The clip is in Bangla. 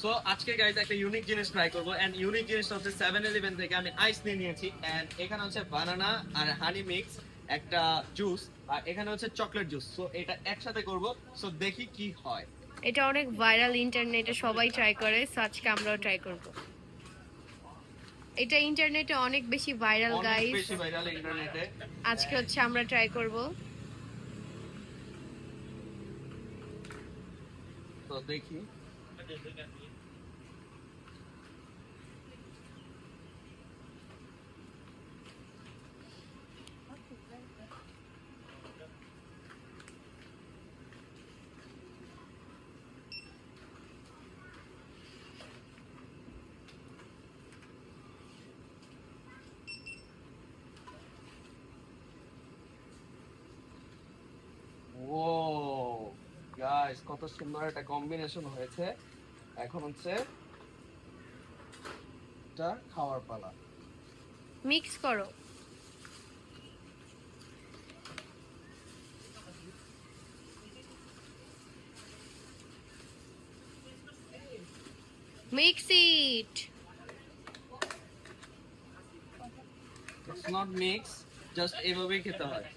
সো আজকে গাইস একটা ইউনিক জিনিস ট্রাই করবো, এন্ড ইউনিক জিনিসটা হচ্ছে 7-Eleven থেকে আমি আইস নিয়ে নিয়েছি, এন্ড এখানে হচ্ছে বানানা আর হানি মিক্স একটা জুস, আর এখানে হচ্ছে চকলেট জুস। সো এটা একসাথে করব, সো দেখি কি হয়। এটা অনেক ভাইরাল, ইন্টারনেটে সবাই ট্রাই করে, সো আজকে আমরাও ট্রাই করব। এটা ইন্টারনেটে অনেক বেশি ভাইরাল অনেক গাইস, বেশি ভাইরাল ইন্টারনেটে। আজকে হচ্ছে আমরা ট্রাই করব। তো দেখি। ও গাইস, কত সুন্দর একটা কম্বিনেশন হয়েছে। এখন হচ্ছে এটা খাওয়ার পালা। মিক্স করো। Mix it. It's not mix, just এভাবেই খেতে হয়।